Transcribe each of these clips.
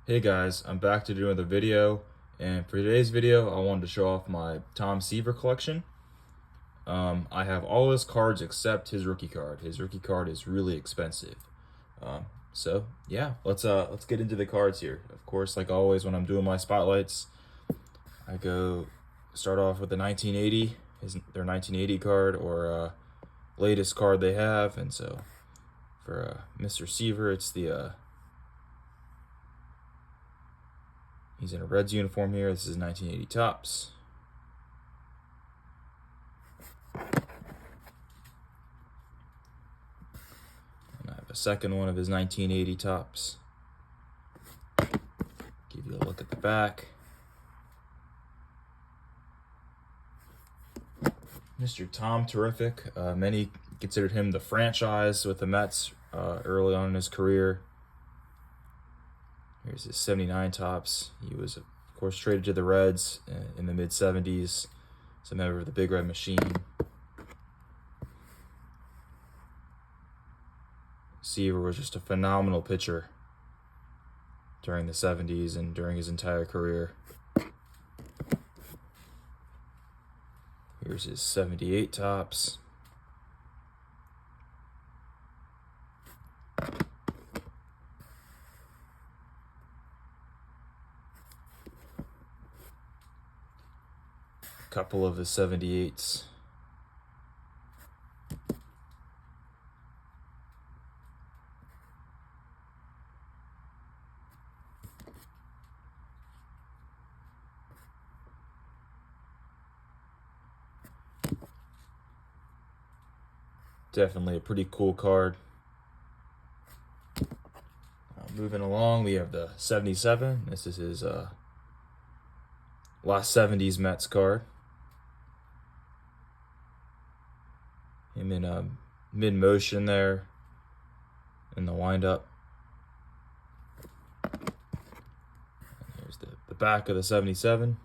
Hey guys, I'm back to do another video, and for today's video I wanted to show off my Tom Seaver collection. I have all his cards except his rookie card. His rookie card is really expensive. So yeah, let's get into the cards here. Of course, like always when I'm doing my spotlights, I start off with the 1980, their 1980 card or latest card they have, and so for Mr. Seaver, it's the he's in a Reds uniform here. This is 1980 Topps. And I have a second one of his 1980 Topps. Give you a look at the back. Mr. Tom Terrific. Many considered him the franchise with the Mets early on in his career. Here's his 79 Topps. He was, of course, traded to the Reds in the mid-70s. He's a member of the Big Red Machine. Seaver was just a phenomenal pitcher during the 70s and during his entire career. Here's his 78 Topps. A couple of his 78s. Definitely a pretty cool card. Moving along, we have the 77. This is his last 70s Mets card. Him in mid-motion there in the windup. And here's the back of the 77.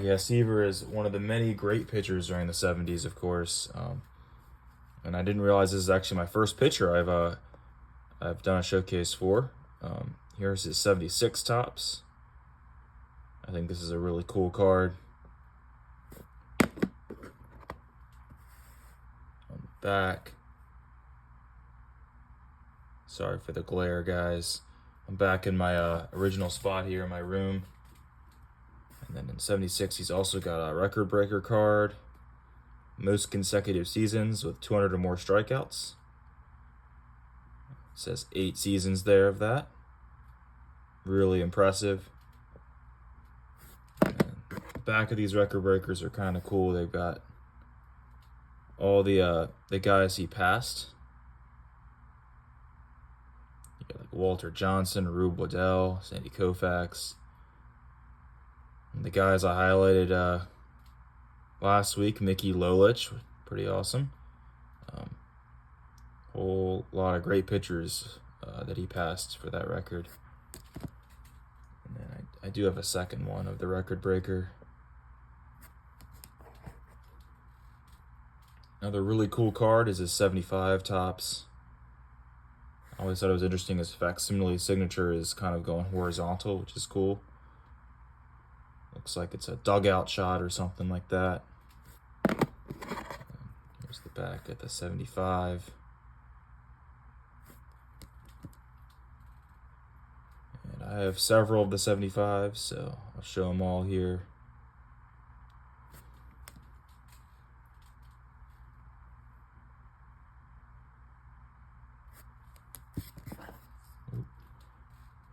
Yeah, Seaver is one of the many great pitchers during the 70s, of course. And I didn't realize this is actually my first pitcher I've done a showcase for. Here's his 76 Topps. I think this is a really cool card. On the back. Sorry for the glare, guys. I'm back in my original spot here in my room. And then in 76, he's also got a record breaker card. Most consecutive seasons with 200 or more strikeouts. It says 8 seasons there of that. Really impressive. And the back of these record breakers are kind of cool. They've got all the guys he passed. You got like Walter Johnson, Rube Waddell, Sandy Koufax. And the guys I highlighted last week, Mickey Lolich, pretty awesome. Whole lot of great pitchers that he passed for that record. And then I do have a second one of the record breaker. Another really cool card is his 75 Topps. I always thought it was interesting his facsimile signature is kind of going horizontal, which is cool. Looks like it's a dugout shot or something like that. Here's the back at the 75. And I have several of the 75s, so I'll show them all here.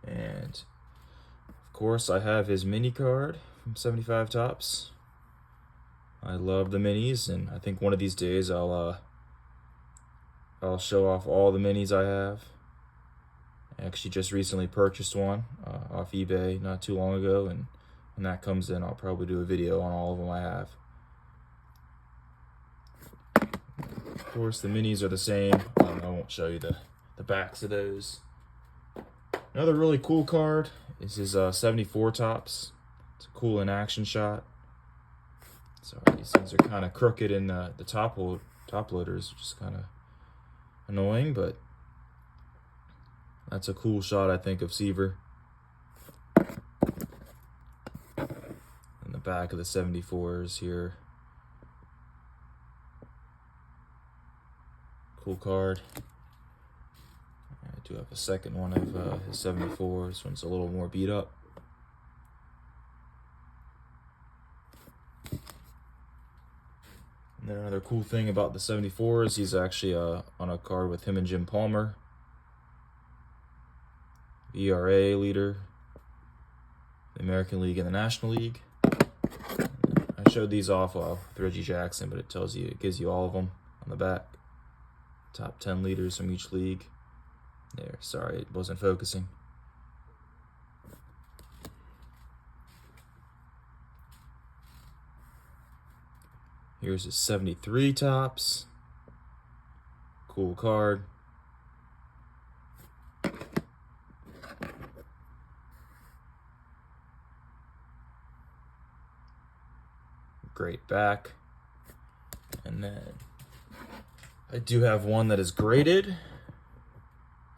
And of course, I have his mini card from 75 Topps. I love the minis, and I think one of these days I'll show off all the minis I have. I actually just recently purchased one off eBay not too long ago, and when that comes in, I'll probably do a video on all of them I have. Of course, the minis are the same. I won't show you the backs of those. Another really cool card is his 74 Topps. It's a cool in action shot. Sorry, these things are kind of crooked in the top loaders, which is kind of annoying, but that's a cool shot, I think, of Seaver. In the back of the 74s here. Cool card. I do have a second one of his 74. This one's a little more beat up. And then another cool thing about the 74 is he's actually on a card with him and Jim Palmer. ERA leader, the American League and the National League. I showed these off with Reggie Jackson, but it gives you all of them on the back. Top 10 leaders from each league. There, sorry, it wasn't focusing. Here's his 73 tops. Cool card. Great back. And then I do have one that is graded.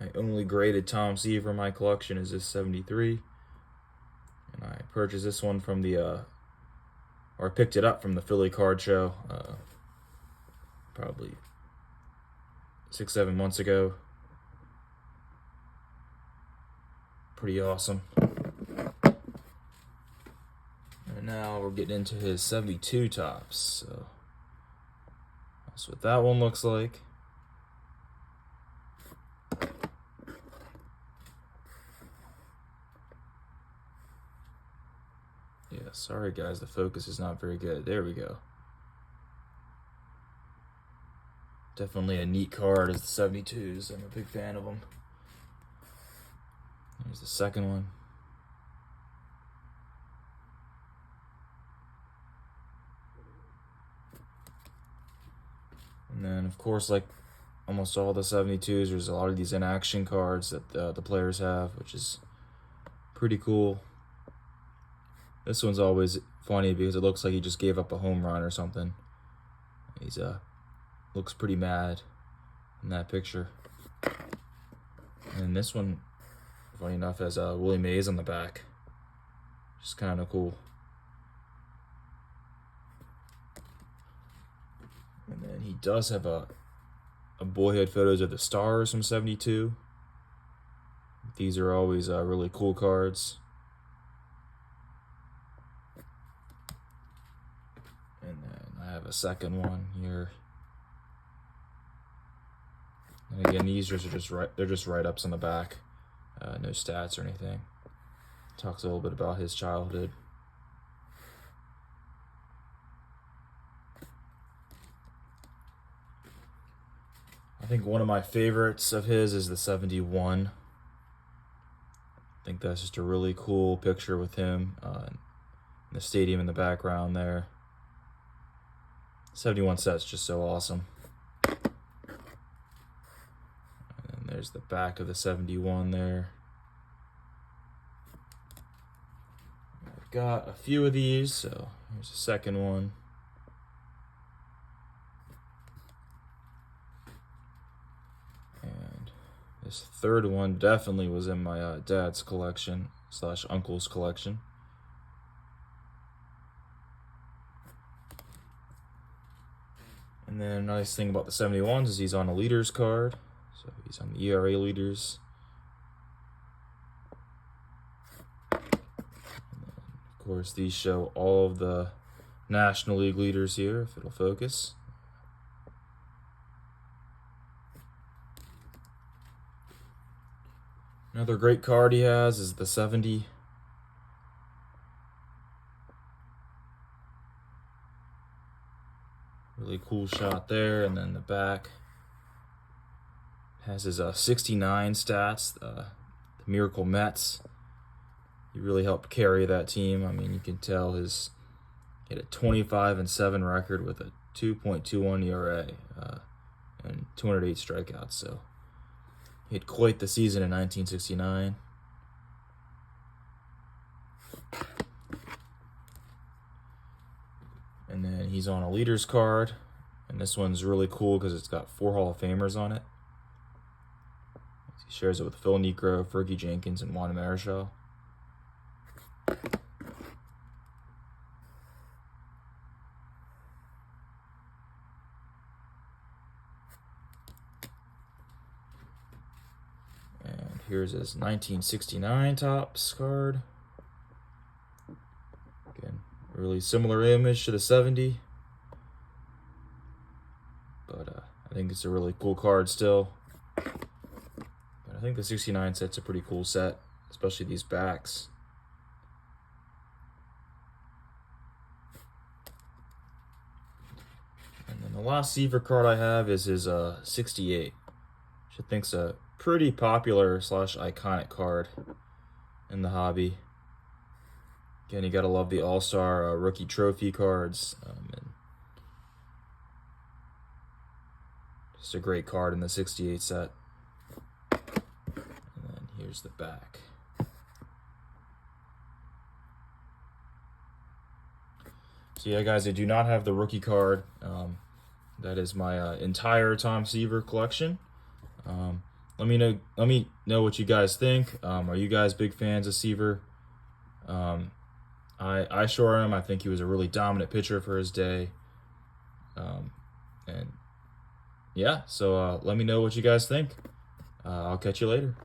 I only graded Tom Seaver in my collection is this 73. And I purchased this one from or I picked it up from the Philly card show probably 6-7 months ago. Pretty awesome. And now we're getting into his 72 tops. So that's what that one looks like. Yeah, sorry guys, the focus is not very good. There we go. Definitely a neat card as the 72s. I'm a big fan of them. Here's the second one. And then, of course, like almost all the 72s, there's a lot of these in-action cards that the players have, which is pretty cool. This one's always funny because it looks like he just gave up a home run or something. He's looks pretty mad in that picture. And this one, funny enough, has Willie Mays on the back. Just kind of cool. And then he does have a boyhood photos of the Stars from 72. These are always really cool cards. And then I have a second one here. And again, these are they're just write-ups on the back. No stats or anything. Talks a little bit about his childhood. I think one of my favorites of his is the 71. I think that's just a really cool picture with him in the stadium in the background there. 71 set's just so awesome. And then there's the back of the 71 there. I've got a few of these, so here's the second one. And this third one definitely was in my dad's collection / uncle's collection. And then a nice thing about the 71s is he's on a leaders card. So he's on the ERA leaders. And then, of course, these show all of the National League leaders here, if it'll focus. Another great card he has is the 70. Really cool shot there, and then the back has his 69 stats, the Miracle Mets. He really helped carry that team. I mean, you can tell he had a 25-7 record with a 2.21 ERA and 208 strikeouts. So he had quite the season in 1969. And then he's on a leaders card, and this one's really cool because it's got 4 Hall of Famers on it. He shares it with Phil Niekro, Fergie Jenkins, and Juan Marichal. And here's his 1969 Topps card. Again, really similar image to the 70. But I think it's a really cool card still. But I think the 69 set's a pretty cool set, especially these backs. And then the last Seaver card I have is his 68, which I think's a pretty popular / iconic card in the hobby. Again, you gotta love the All-Star rookie trophy cards. And just a great card in the 68 set. And then here's the back. So yeah, guys, I do not have the rookie card. That is my entire Tom Seaver collection. Let me know what you guys think. Are you guys big fans of Seaver? I sure am. I think he was a really dominant pitcher for his day. And yeah, so let me know what you guys think. I'll catch you later.